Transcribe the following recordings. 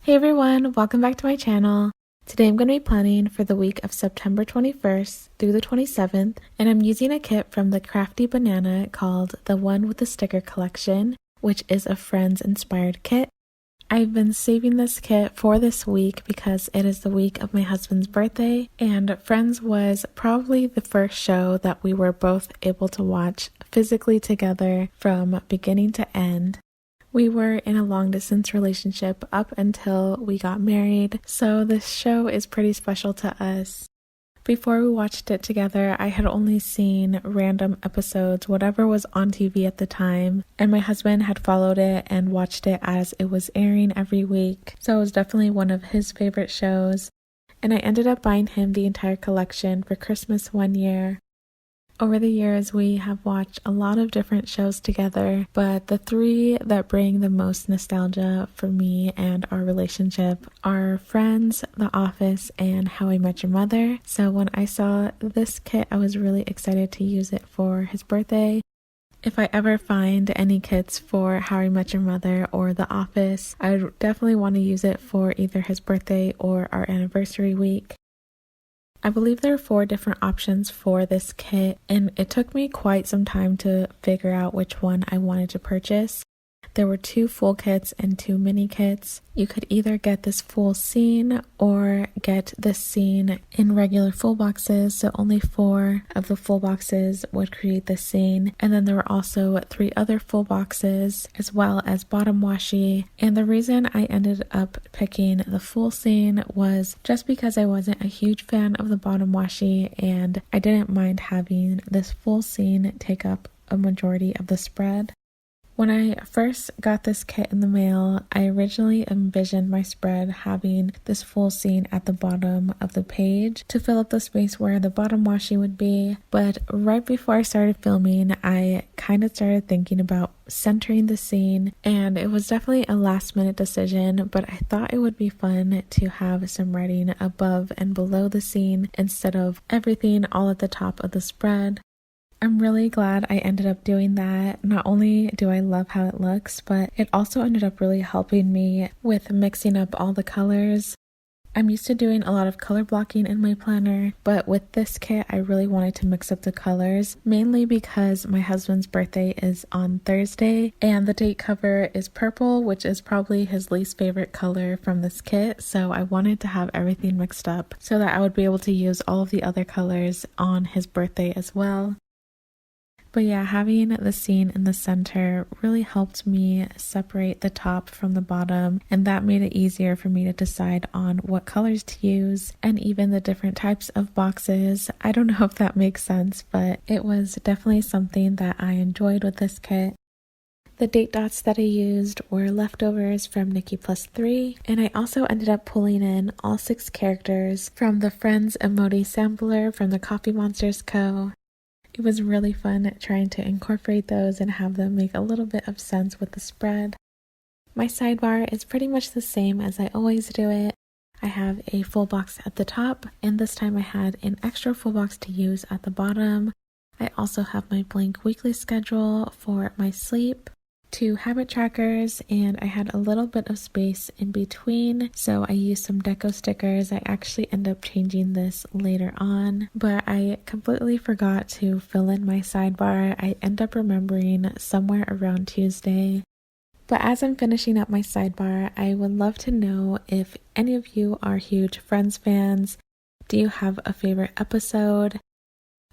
Hey everyone, welcome back to my channel. Today I'm going to be planning for the week of September 21st through the 27th, and I'm using a kit from the Crafty Banana called the One with the Sticker Collection, which is a Friends inspired kit. I've been saving this kit for this week because it is the week of my husband's birthday, and Friends was probably the first show that we were both able to watch physically together from beginning to end. We were in a long-distance relationship up until we got married, so this show is pretty special to us. Before we watched it together, I had only seen random episodes, whatever was on TV at the time, and my husband had followed it and watched it as it was airing every week, so it was definitely one of his favorite shows, and I ended up buying him the entire collection for Christmas one year. Over the years, we have watched a lot of different shows together, but the three that bring the most nostalgia for me and our relationship are Friends, The Office, and How I Met Your Mother. So when I saw this kit, I was really excited to use it for his birthday. If I ever find any kits for How I Met Your Mother or The Office, I would definitely want to use it for either his birthday or our anniversary week. I believe there are 4 different options for this kit, and it took me quite some time to figure out which one I wanted to purchase. There were 2 full kits and 2 mini kits. You could either get this full scene or get this scene in regular full boxes, so only 4 of the full boxes would create the scene. And then there were also 3 other full boxes as well as bottom washi. And the reason I ended up picking the full scene was just because I wasn't a huge fan of the bottom washi, and I didn't mind having this full scene take up a majority of the spread. When I first got this kit in the mail, I originally envisioned my spread having this full scene at the bottom of the page to fill up the space where the bottom washi would be, but right before I started filming, I kind of started thinking about centering the scene, and it was definitely a last minute decision, but I thought it would be fun to have some writing above and below the scene instead of everything all at the top of the spread. I'm really glad I ended up doing that. Not only do I love how it looks, but it also ended up really helping me with mixing up all the colors. I'm used to doing a lot of color blocking in my planner, but with this kit, I really wanted to mix up the colors, mainly because my husband's birthday is on Thursday, and the date cover is purple, which is probably his least favorite color from this kit, so I wanted to have everything mixed up so that I would be able to use all of the other colors on his birthday as well. But yeah, having the scene in the center really helped me separate the top from the bottom, and that made it easier for me to decide on what colors to use and even the different types of boxes. I don't know if that makes sense, but it was definitely something that I enjoyed with this kit. The date dots that I used were leftovers from Nikki Plus 3, and I also ended up pulling in all 6 characters from the Friends emoji sampler from the Coffee Monsters Co. It was really fun trying to incorporate those and have them make a little bit of sense with the spread. My sidebar is pretty much the same as I always do it. I have a full box at the top, and this time I had an extra full box to use at the bottom. I also have my blank weekly schedule for my sleep, 2 habit trackers, and I had a little bit of space in between, so I used some deco stickers. I actually end up changing this later on, but I completely forgot to fill in my sidebar. I end up remembering somewhere around Tuesday. But as I'm finishing up my sidebar, I would love to know if any of you are huge Friends fans. Do you have a favorite episode?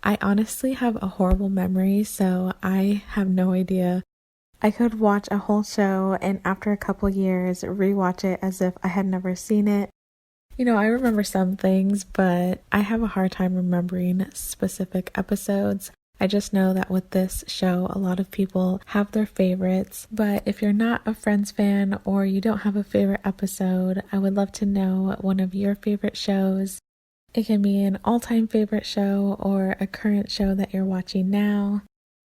I honestly have a horrible memory, so I have no idea. I could watch a whole show and after a couple years rewatch it as if I had never seen it. I remember some things, but I have a hard time remembering specific episodes. I just know that with this show, a lot of people have their favorites, but if you're not a Friends fan or you don't have a favorite episode, I would love to know one of your favorite shows. It can be an all-time favorite show or a current show that you're watching now.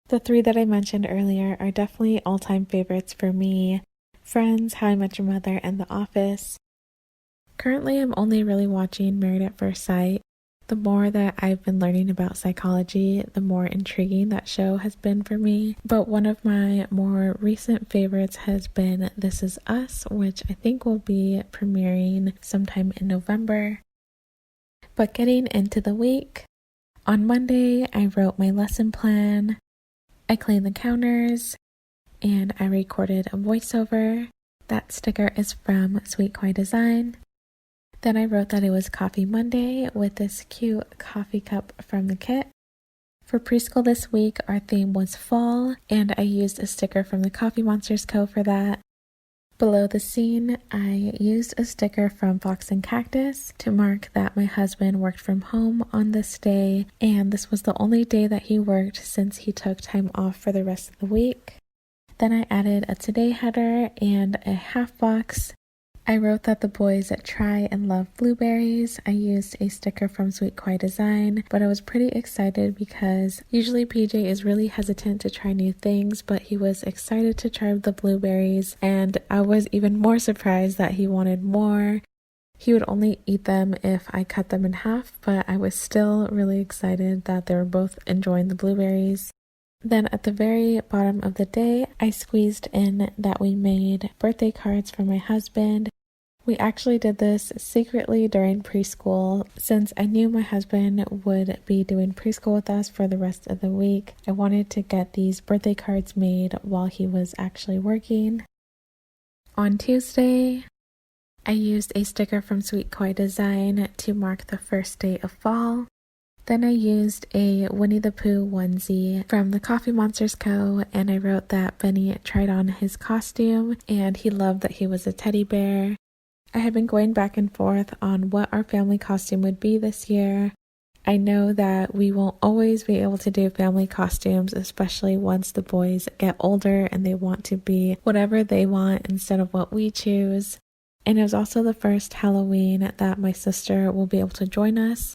The 3 that I mentioned earlier are definitely all-time favorites for me: Friends, How I Met Your Mother, and The Office. Currently, I'm only really watching Married at First Sight. The more that I've been learning about psychology, the more intriguing that show has been for me. But one of my more recent favorites has been This Is Us, which I think will be premiering sometime in November. But getting into the week, on Monday I wrote my lesson plan, I cleaned the counters, and I recorded a voiceover. That sticker is from Sweet Koi Design. Then I wrote that it was Coffee Monday with this cute coffee cup from the kit. For preschool this week, our theme was fall, and I used a sticker from the Coffee Monsters Co. for that. Below the scene, I used a sticker from Fox and Cactus to mark that my husband worked from home on this day, and this was the only day that he worked since he took time off for the rest of the week. Then I added a today header and a half box. I wrote that the boys try and love blueberries. I used a sticker from Sweet Koi Design, but I was pretty excited because usually PJ is really hesitant to try new things, but he was excited to try the blueberries, and I was even more surprised that he wanted more. He would only eat them if I cut them in half, but I was still really excited that they were both enjoying the blueberries. Then at the very bottom of the day, I squeezed in that we made birthday cards for my husband. We actually did this secretly during preschool. Since I knew my husband would be doing preschool with us for the rest of the week, I wanted to get these birthday cards made while he was actually working. On Tuesday, I used a sticker from Sweet Koi Design to mark the first day of fall. Then I used a Winnie the Pooh onesie from the Coffee Monsters Co. and I wrote that Benny tried on his costume and he loved that he was a teddy bear. I had been going back and forth on what our family costume would be this year. I know that we won't always be able to do family costumes, especially once the boys get older and they want to be whatever they want instead of what we choose. And it was also the first Halloween that my sister will be able to join us.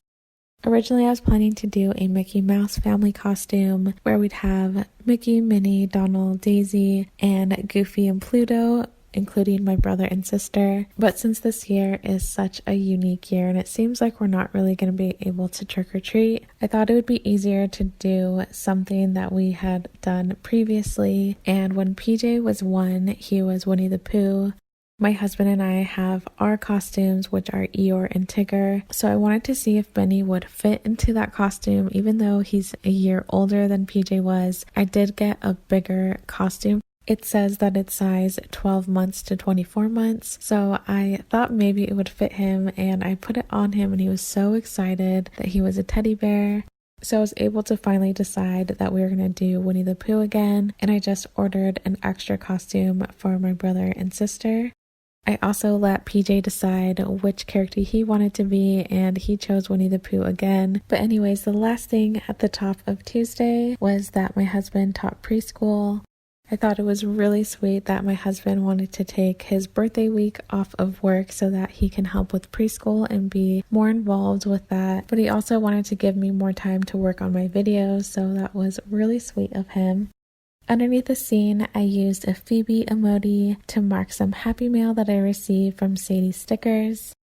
Originally, I was planning to do a Mickey Mouse family costume where we'd have Mickey, Minnie, Donald, Daisy, and Goofy and Pluto, including my brother and sister. But since this year is such a unique year and it seems like we're not really going to be able to trick or treat, I thought it would be easier to do something that we had done previously. And when PJ was 1, he was Winnie the Pooh. My husband and I have our costumes, which are Eeyore and Tigger, so I wanted to see if Benny would fit into that costume. Even though he's a year older than PJ was, I did get a bigger costume. It says that it's size 12 months to 24 months, so I thought maybe it would fit him, and I put it on him, and he was so excited that he was a teddy bear. So I was able to finally decide that we were going to do Winnie the Pooh again, and I just ordered an extra costume for my brother and sister. I also let PJ decide which character he wanted to be, and he chose Winnie the Pooh again. But anyways, the last thing at the top of Tuesday was that my husband taught preschool. I thought it was really sweet that my husband wanted to take his birthday week off of work so that he can help with preschool and be more involved with that. But he also wanted to give me more time to work on my videos, so that was really sweet of him. Underneath the scene, I used a Phoebe emoji to mark some Happy Mail that I received from Sadie Stickers.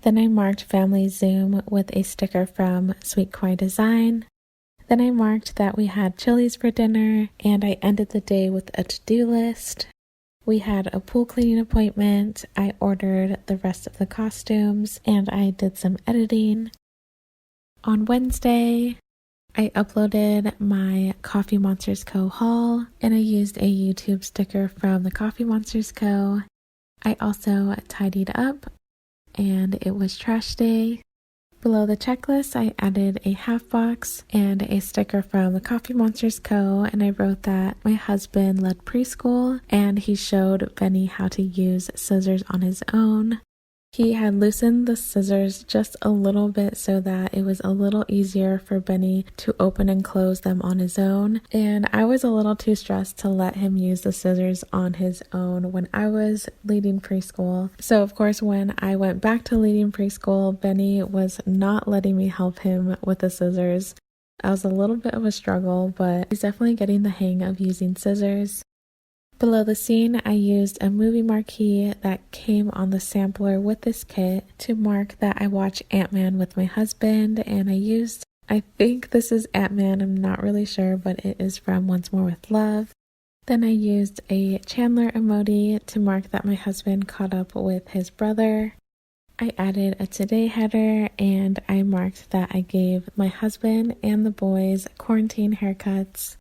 Then I marked Family Zoom with a sticker from Sweet Koi Design. Then I marked that we had Chili's for dinner, and I ended the day with a to-do list. We had a pool cleaning appointment, I ordered the rest of the costumes, and I did some editing. On Wednesday, I uploaded my Coffee Monsters Co. haul, and I used a YouTube sticker from the Coffee Monsters Co. I also tidied up, and it was trash day. Below the checklist, I added a half box and a sticker from the Coffee Monsters Co. and I wrote that my husband led preschool, and he showed Benny how to use scissors on his own. He had loosened the scissors just a little bit so that it was a little easier for Benny to open and close them on his own. And I was a little too stressed to let him use the scissors on his own when I was leading preschool. So of course, when I went back to leading preschool, Benny was not letting me help him with the scissors. I was a little bit of a struggle, but he's definitely getting the hang of using scissors. Below the scene, I used a movie marquee that came on the sampler with this kit to mark that I watched Ant-Man with my husband, and I think this is Ant-Man, I'm not really sure, but it is from Once More with Love. Then I used a Chandler emoji to mark that my husband caught up with his brother. I added a today header, and I marked that I gave my husband and the boys quarantine haircuts.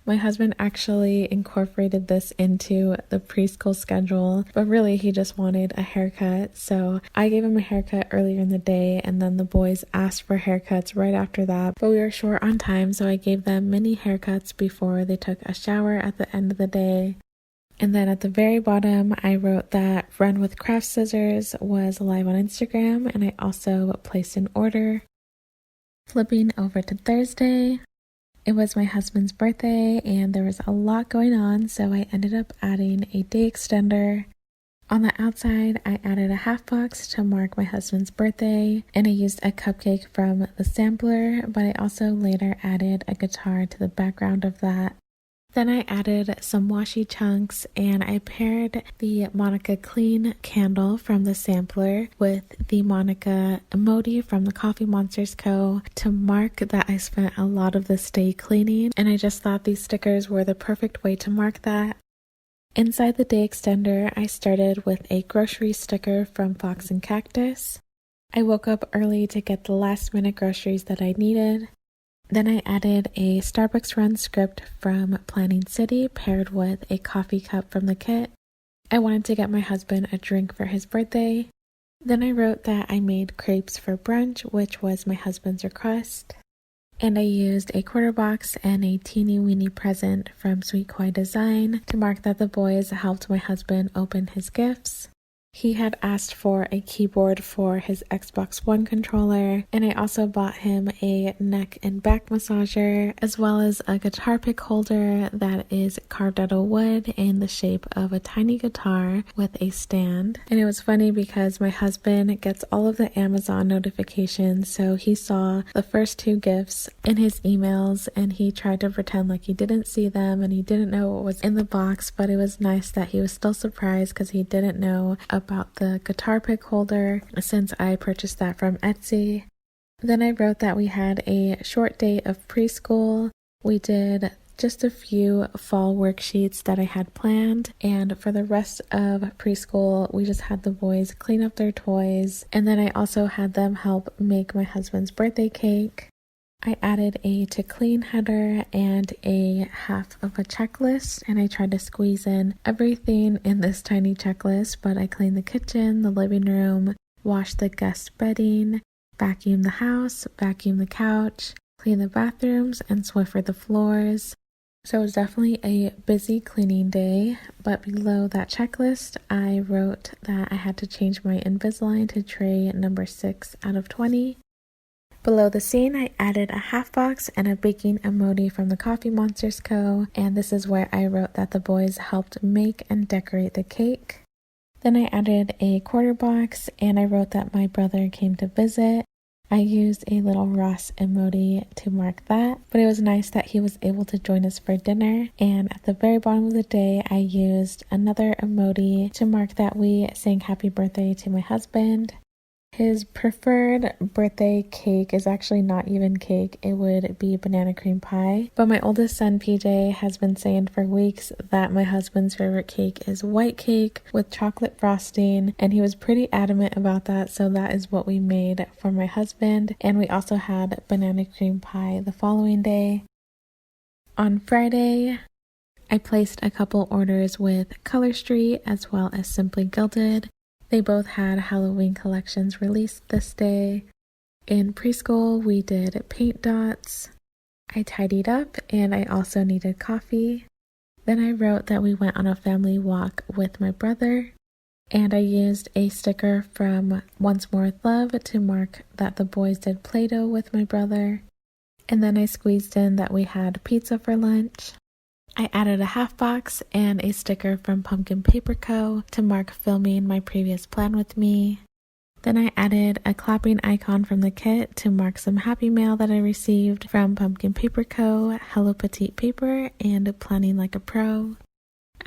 My husband actually incorporated this into the preschool schedule, but really he just wanted a haircut. So I gave him a haircut earlier in the day, and then the boys asked for haircuts right after that, but we were short on time, so I gave them mini haircuts before they took a shower at the end of the day. And then at the very bottom, I wrote that Run with Craft Scissors was live on Instagram, and I also placed an order. Flipping over to Thursday, it was my husband's birthday, and there was a lot going on, so I ended up adding a day extender. On the outside, I added a half box to mark my husband's birthday, and I used a cupcake from the sampler, but I also later added a guitar to the background of that. Then I added some washi chunks, and I paired the Monica Clean candle from the sampler with the Monica emoji from the Coffee Monsters Co. to mark that I spent a lot of this day cleaning, and I just thought these stickers were the perfect way to mark that. Inside the day extender, I started with a grocery sticker from Fox and Cactus. I woke up early to get the last minute groceries that I needed. Then I added a Starbucks run script from Planning City paired with a coffee cup from the kit. I wanted to get my husband a drink for his birthday. Then I wrote that I made crepes for brunch, which was my husband's request. And I used a quarter box and a teeny weeny present from Sweet Koi Design to mark that the boys helped my husband open his gifts. He had asked for a keyboard for his Xbox One controller, and I also bought him a neck and back massager, as well as a guitar pick holder that is carved out of wood in the shape of a tiny guitar with a stand. And it was funny because my husband gets all of the Amazon notifications, so he saw the first two gifts in his emails, and he tried to pretend like he didn't see them and he didn't know what was in the box, but it was nice that he was still surprised because he didn't know about the guitar pick holder since I purchased that from Etsy. Then I wrote that we had a short day of preschool. We did just a few fall worksheets that I had planned, and for the rest of preschool we just had the boys clean up their toys, and then I also had them help make my husband's birthday cake. I added a to clean header and a half of a checklist, and I tried to squeeze in everything in this tiny checklist, but I cleaned the kitchen, the living room, washed the guest bedding, vacuumed the house, vacuumed the couch, cleaned the bathrooms, and Swiffered the floors. So it was definitely a busy cleaning day, but below that checklist, I wrote that I had to change my Invisalign to tray number 6 out of 20. Below the scene, I added a half box and a baking emoji from the Coffee Monsters Co., and this is where I wrote that the boys helped make and decorate the cake. Then I added a quarter box, and I wrote that my brother came to visit. I used a little Ross emoji to mark that, but it was nice that he was able to join us for dinner. And at the very bottom of the day, I used another emoji to mark that we sang happy birthday to my husband. His preferred birthday cake is actually not even cake, it would be banana cream pie. But my oldest son, PJ, has been saying for weeks that my husband's favorite cake is white cake with chocolate frosting, and he was pretty adamant about that, so that is what we made for my husband. And we also had banana cream pie the following day. On Friday, I placed a couple orders with Color Street as well as Simply Gilded. They both had Halloween collections released this day. In preschool, we did paint dots. I tidied up, and I also needed coffee. Then I wrote that we went on a family walk with my brother, and I used a sticker from Once More with Love to mark that the boys did Play-Doh with my brother. And then I squeezed in that we had pizza for lunch. I added a half box and a sticker from Pumpkin Paper Co. to mark filming my previous plan with me. Then I added a clapping icon from the kit to mark some happy mail that I received from Pumpkin Paper Co., Hello Petite Paper, and Planning Like a Pro.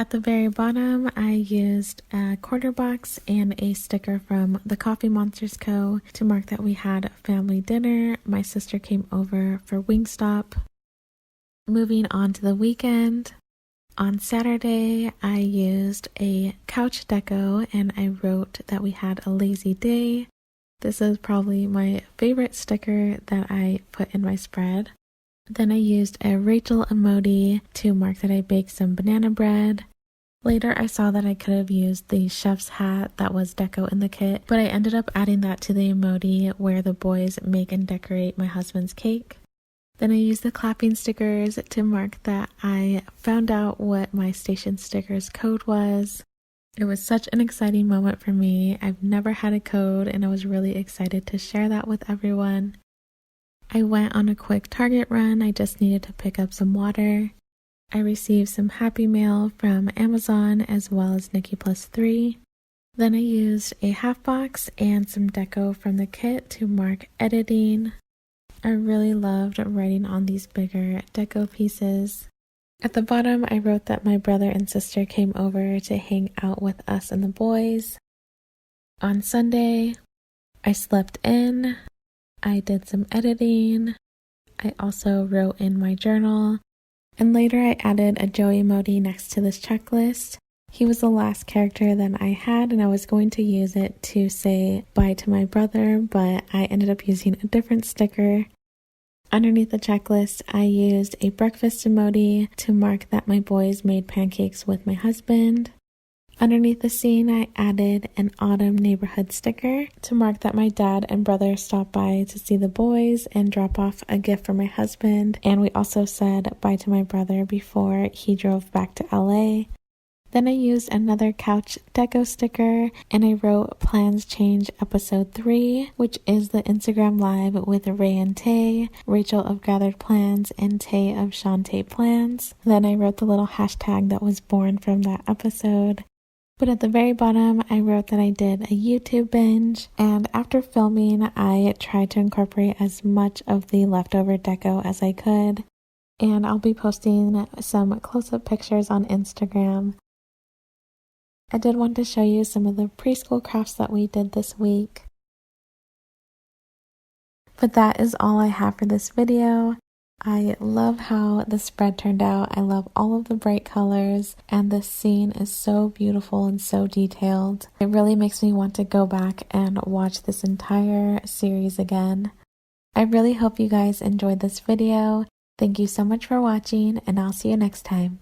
At the very bottom, I used a quarter box and a sticker from the Coffee Monsters Co. to mark that we had family dinner. My sister came over for Wingstop. Moving on to the weekend. On Saturday, I used a couch deco and I wrote that we had a lazy day. This is probably my favorite sticker that I put in my spread. Then I used a Rachel emoji to mark that I baked some banana bread. Later, I saw that I could have used the chef's hat that was deco in the kit, but I ended up adding that to the emoji where the boys make and decorate my husband's cake. Then I used the clapping stickers to mark that I found out what my station stickers code was. It was such an exciting moment for me. I've never had a code and I was really excited to share that with everyone. I went on a quick Target run. I just needed to pick up some water. I received some Happy Mail from Amazon as well as Nikki Plus 3. Then I used a half box and some deco from the kit to mark editing. I really loved writing on these bigger deco pieces. At the bottom, I wrote that my brother and sister came over to hang out with us and the boys. On Sunday, I slept in. I did some editing. I also wrote in my journal. And later I added a Joey emoji next to this checklist. He was the last character that I had and I was going to use it to say bye to my brother, but I ended up using a different sticker. Underneath the checklist, I used a breakfast emoji to mark that my boys made pancakes with my husband. Underneath the scene, I added an autumn neighborhood sticker to mark that my dad and brother stopped by to see the boys and drop off a gift for my husband. And we also said bye to my brother before he drove back to LA. Then I used another couch deco sticker and I wrote Plans Change Episode 3, which is the Instagram Live with Ray and Tay, Rachel of Gathered Plans, and Tay of Shantae Plans. Then I wrote the little hashtag that was born from that episode. But at the very bottom, I wrote that I did a YouTube binge, and after filming, I tried to incorporate as much of the leftover deco as I could. And I'll be posting some close-up pictures on Instagram. I did want to show you some of the preschool crafts that we did this week. But that is all I have for this video. I love how the spread turned out. I love all of the bright colors and this scene is so beautiful and so detailed. It really makes me want to go back and watch this entire series again. I really hope you guys enjoyed this video. Thank you so much for watching and I'll see you next time.